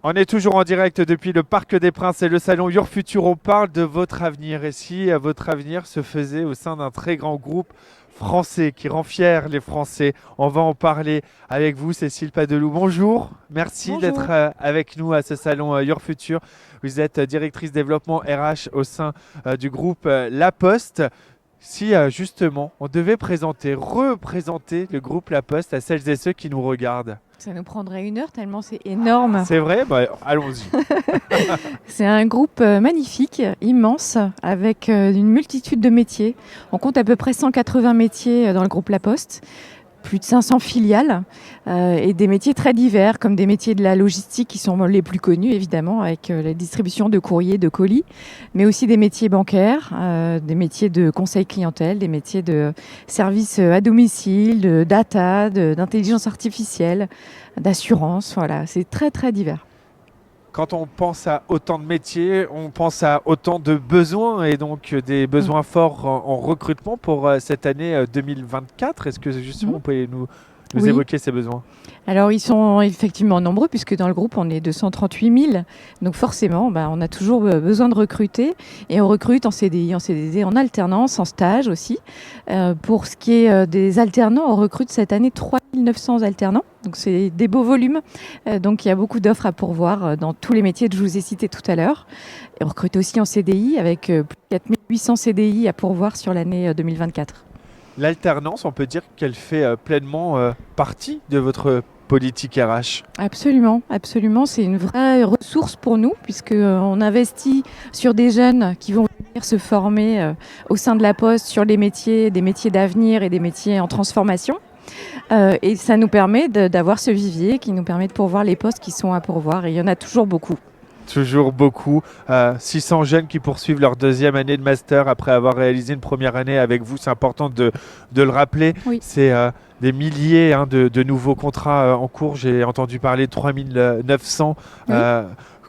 On est toujours en direct depuis le Parc des Princes et le salon Your Future. On parle de votre avenir. Et si votre avenir se faisait au sein d'un très grand groupe français qui rend fiers les Français, on va en parler avec vous, Cécile Padeloup. Bonjour, merci d'être Bonjour. avec nous à ce salon Your Future. Vous êtes directrice développement RH au sein du groupe La Poste. Si justement on devait représenter le groupe La Poste à celles et ceux qui nous regardent. Ça nous prendrait 1 heure tellement c'est énorme. C'est vrai? Bah, allons-y. C'est un groupe magnifique, immense, avec une multitude de métiers. On compte à peu près 180 métiers dans le groupe La Poste, plus de 500 filiales et des métiers très divers, comme des métiers de la logistique qui sont les plus connus évidemment, avec la distribution de courriers, de colis, mais aussi des métiers bancaires, des métiers de conseil clientèle, des métiers de services à domicile, de data, d'intelligence artificielle, d'assurance. Voilà, c'est très très divers. Quand on pense à autant de métiers, on pense à autant de besoins et donc des Mm. besoins forts en recrutement pour cette année 2024. Est-ce que justement Mhm. vous pouvez nous Oui. évoquer ces besoins? Alors, ils sont effectivement nombreux, puisque dans le groupe, on est 238 000. Donc, forcément, on a toujours besoin de recruter. Et on recrute en CDI, en CDD, en alternance, en stage aussi. Pour ce qui est des alternants, on recrute cette année 3 900 alternants. Donc, c'est des beaux volumes. Donc, il y a beaucoup d'offres à pourvoir dans tous les métiers que je vous ai cités tout à l'heure. Et on recrute aussi en CDI, avec plus de 4 800 CDI à pourvoir sur l'année 2024. L'alternance, on peut dire qu'elle fait pleinement partie de votre politique RH. Absolument, absolument. C'est une vraie ressource pour nous puisqu'on investit sur des jeunes qui vont venir se former au sein de la Poste sur des métiers d'avenir et des métiers en transformation. Et ça nous permet d'avoir ce vivier qui nous permet de pourvoir les postes qui sont à pourvoir. Et il y en a toujours beaucoup. Toujours beaucoup. 600 jeunes qui poursuivent leur deuxième année de master après avoir réalisé une première année avec vous. C'est important de le rappeler. Oui. C'est des milliers de nouveaux contrats en cours. J'ai entendu parler de 3900 Oui.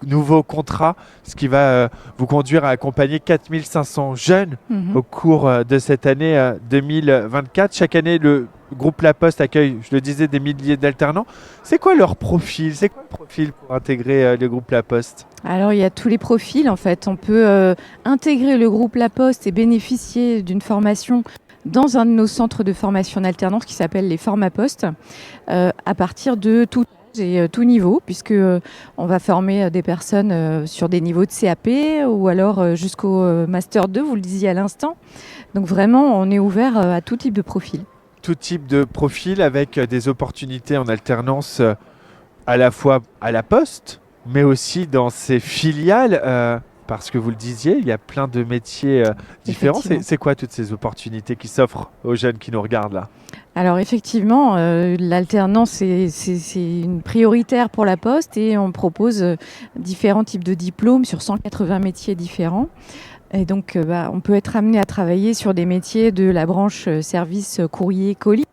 nouveaux contrats, ce qui va vous conduire à accompagner 4500 jeunes Mhm. au cours de cette année 2024. Chaque année, le groupe La Poste accueille, je le disais, des milliers d'alternants. C'est quoi leur profil? C'est quoi le profil pour intégrer le groupe La Poste? Alors, il y a tous les profils en fait. On peut intégrer le groupe La Poste et bénéficier d'une formation dans un de nos centres de formation en alternance qui s'appelle les Formapostes à partir de tout âge et tout niveau, puisque on va former des personnes sur des niveaux de CAP ou alors jusqu'au Master 2, vous le disiez à l'instant. Donc vraiment, on est ouvert à tout type de profil. Tout type de profil avec des opportunités en alternance à la fois à La Poste, mais aussi dans ses filiales. Parce que vous le disiez, il y a plein de métiers différents. Effectivement. C'est quoi toutes ces opportunités qui s'offrent aux jeunes qui nous regardent là? Alors effectivement, l'alternance, c'est une prioritaire pour la Poste et on propose différents types de diplômes sur 180 métiers différents. Et donc, on peut être amené à travailler sur des métiers de la branche service courrier colis.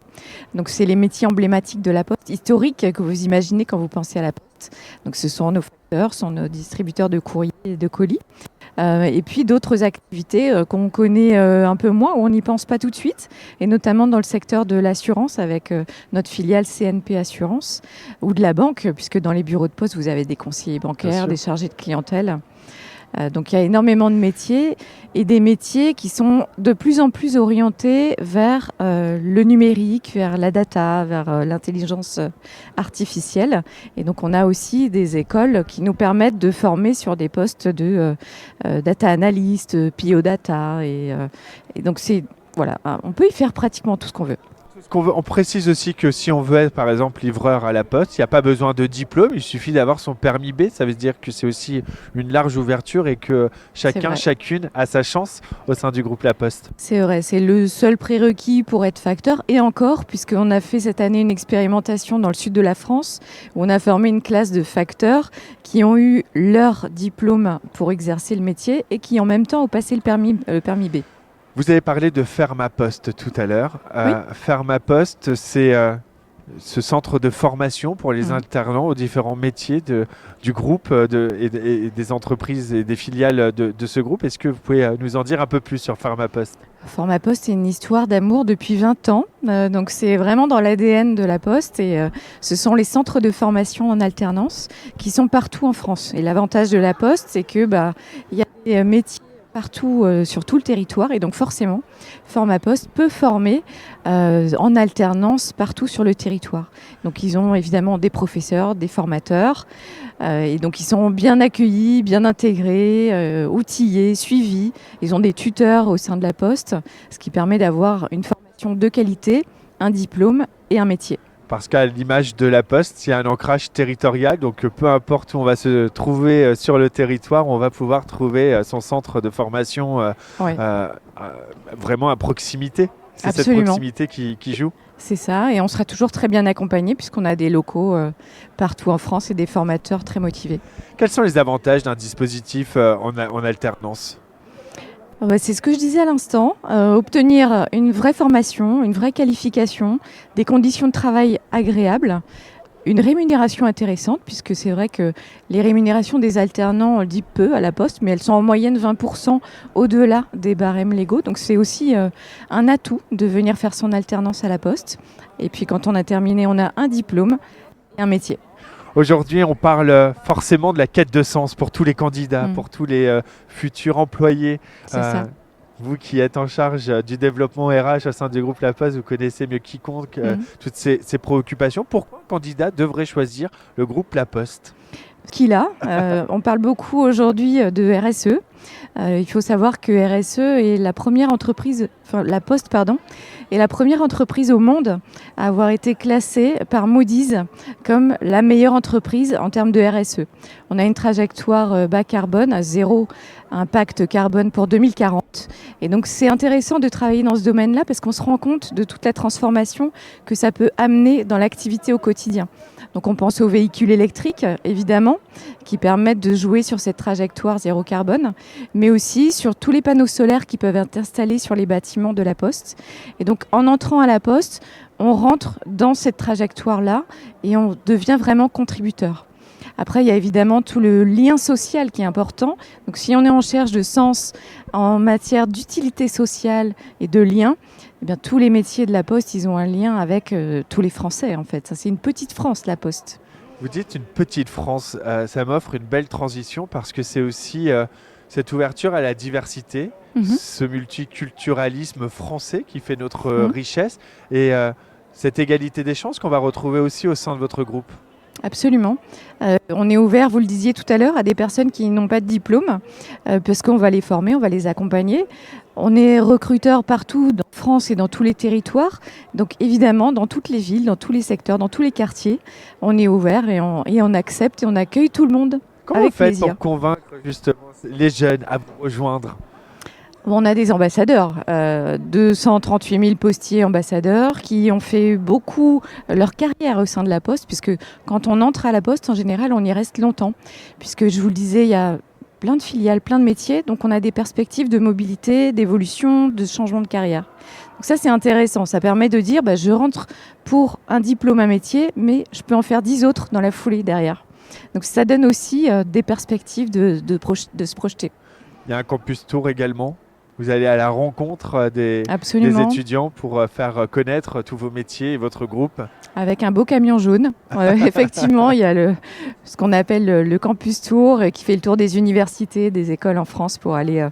Donc, c'est les métiers emblématiques de la Poste, historiques que vous imaginez quand vous pensez à la Poste. Donc, ce sont nos facteurs, sont nos distributeurs de courrier et de colis. Et puis d'autres activités qu'on connaît un peu moins, où on n'y pense pas tout de suite, et notamment dans le secteur de l'assurance avec notre filiale CNP Assurance, ou de la banque, puisque dans les bureaux de poste, vous avez des conseillers Bien bancaires, sûr. des chargés de clientèle. Donc il y a énormément de métiers et des métiers qui sont de plus en plus orientés vers le numérique, vers la data, vers l'intelligence artificielle. Et donc on a aussi des écoles qui nous permettent de former sur des postes de data analyst, PO data. Et donc c'est voilà, on peut y faire pratiquement tout ce qu'on veut. On précise aussi que si on veut être par exemple livreur à La Poste, il n'y a pas besoin de diplôme, il suffit d'avoir son permis B. Ça veut dire que c'est aussi une large ouverture et que C'est vrai. chacune a sa chance au sein du groupe La Poste. C'est vrai, c'est le seul prérequis pour être facteur. Et encore, puisqu'on a fait cette année une expérimentation dans le sud de la France, où on a formé une classe de facteurs qui ont eu leur diplôme pour exercer le métier et qui en même temps ont passé le permis B. Vous avez parlé de Fermapost tout à l'heure. Oui. Fermapost, c'est ce centre de formation pour les alternants aux différents métiers du groupe et des entreprises et des filiales de ce groupe. Est-ce que vous pouvez nous en dire un peu plus sur Pharmapost? Pharmapost, c'est une histoire d'amour depuis 20 ans. Donc c'est vraiment dans l'ADN de la Poste et ce sont les centres de formation en alternance qui sont partout en France. Et l'avantage de la Poste, c'est que il y a des métiers partout sur tout le territoire et donc forcément Pharmapost peut former en alternance partout sur le territoire. Donc ils ont évidemment des professeurs, des formateurs et donc ils sont bien accueillis, bien intégrés, outillés, suivis. Ils ont des tuteurs au sein de la Poste, ce qui permet d'avoir une formation de qualité, un diplôme et un métier. Parce qu'à l'image de la Poste, il y a un ancrage territorial, donc peu importe où on va se trouver sur le territoire, on va pouvoir trouver son centre de formation vraiment à proximité. C'est Absolument. Cette proximité qui joue. C'est ça, et on sera toujours très bien accompagné puisqu'on a des locaux partout en France et des formateurs très motivés. Quels sont les avantages d'un dispositif en alternance ? C'est ce que je disais à l'instant, obtenir une vraie formation, une vraie qualification, des conditions de travail agréables, une rémunération intéressante, puisque c'est vrai que les rémunérations des alternants, on le dit peu à la Poste, mais elles sont en moyenne 20% au-delà des barèmes légaux. Donc c'est aussi un atout de venir faire son alternance à la Poste. Et puis quand on a terminé, on a un diplôme et un métier. Aujourd'hui, on parle forcément de la quête de sens pour tous les candidats, pour tous les futurs employés. C'est ça. Vous qui êtes en charge du développement RH au sein du groupe La Poste, vous connaissez mieux quiconque toutes ces préoccupations. Pourquoi un candidat devrait choisir le groupe La Poste ? On parle beaucoup aujourd'hui de RSE. Il faut savoir que RSE est la première entreprise, la Poste, est la première entreprise au monde à avoir été classée par Moody's comme la meilleure entreprise en termes de RSE. On a une trajectoire bas carbone, à zéro impact carbone pour 2040. Et donc c'est intéressant de travailler dans ce domaine-là parce qu'on se rend compte de toute la transformation que ça peut amener dans l'activité au quotidien. Donc on pense aux véhicules électriques, évidemment, qui permettent de jouer sur cette trajectoire zéro carbone, mais aussi sur tous les panneaux solaires qui peuvent être installés sur les bâtiments de la Poste. Et donc en entrant à la Poste, on rentre dans cette trajectoire-là et on devient vraiment contributeur. Après, il y a évidemment tout le lien social qui est important. Donc si on est en recherche de sens en matière d'utilité sociale et de lien, eh bien, tous les métiers de la Poste, ils ont un lien avec tous les Français, en fait. Ça, c'est une petite France, la Poste. Vous dites une petite France, ça m'offre une belle transition parce que c'est aussi cette ouverture à la diversité, ce multiculturalisme français qui fait notre richesse et cette égalité des chances qu'on va retrouver aussi au sein de votre groupe. Absolument. On est ouvert, vous le disiez tout à l'heure, à des personnes qui n'ont pas de diplôme, parce qu'on va les former, on va les accompagner. On est recruteur partout en France et dans tous les territoires. Donc évidemment, dans toutes les villes, dans tous les secteurs, dans tous les quartiers, on est ouvert et on accepte et on accueille tout le monde. Comment vous faites pour convaincre justement les jeunes à vous rejoindre ? On a des ambassadeurs, 238 000 postiers ambassadeurs qui ont fait beaucoup leur carrière au sein de la Poste, puisque quand on entre à la Poste, en général, on y reste longtemps. Puisque je vous le disais, il y a plein de filiales, plein de métiers, donc on a des perspectives de mobilité, d'évolution, de changement de carrière. Donc ça, c'est intéressant. Ça permet de dire, je rentre pour un diplôme, un métier, mais je peux en faire 10 autres dans la foulée derrière. Donc ça donne aussi des perspectives de se projeter. Il y a un campus tour également. Vous allez à la rencontre des étudiants pour faire connaître tous vos métiers et votre groupe. Avec un beau camion jaune. Effectivement, il y a ce qu'on appelle le campus tour qui fait le tour des universités, des écoles en France pour aller à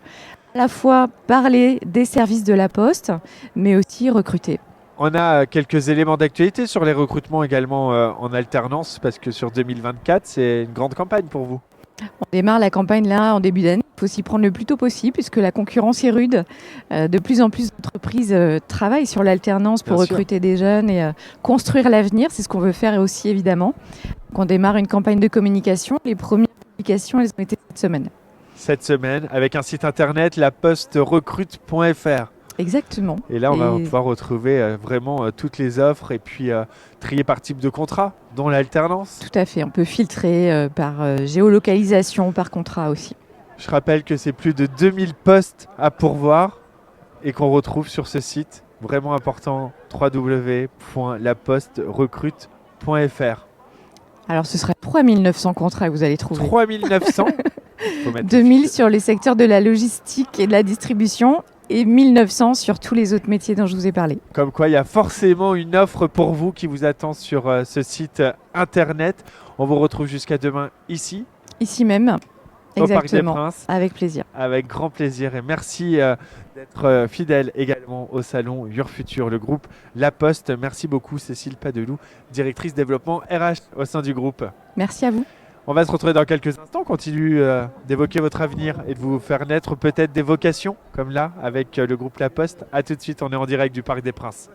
la fois parler des services de la Poste, mais aussi recruter. On a quelques éléments d'actualité sur les recrutements également en alternance parce que sur 2024, c'est une grande campagne pour vous. On démarre la campagne là en début d'année. Il faut s'y prendre le plus tôt possible puisque la concurrence est rude. De plus en plus d'entreprises travaillent sur l'alternance pour recruter des jeunes et construire l'avenir. C'est ce qu'on veut faire aussi évidemment. Donc on démarre une campagne de communication. Les premières publications, elles ont été cette semaine. Cette semaine, avec un site internet, laposterecrute.fr. Exactement. Et là, on va pouvoir retrouver vraiment toutes les offres et puis trier par type de contrat, dont l'alternance. Tout à fait. On peut filtrer par géolocalisation, par contrat aussi. Je rappelle que c'est plus de 2000 postes à pourvoir et qu'on retrouve sur ce site vraiment important, www.laposterecrute.fr. Alors, ce sera 3900 contrats que vous allez trouver. 3900. 2000 sur les secteurs de la logistique et de la distribution et 1900 sur tous les autres métiers dont je vous ai parlé. Comme quoi, il y a forcément une offre pour vous qui vous attend sur ce site internet. On vous retrouve jusqu'à demain ici, Ici même, au Parc des exactement, Princes. avec plaisir. Avec grand plaisir et merci d'être fidèle également au salon Your Future, le groupe La Poste. Merci beaucoup Cécile Padeloup, directrice développement RH au sein du groupe. Merci à vous. On va se retrouver dans quelques instants. Continue d'évoquer votre avenir et de vous faire naître peut-être des vocations comme là avec le groupe La Poste. A tout de suite, on est en direct du Parc des Princes.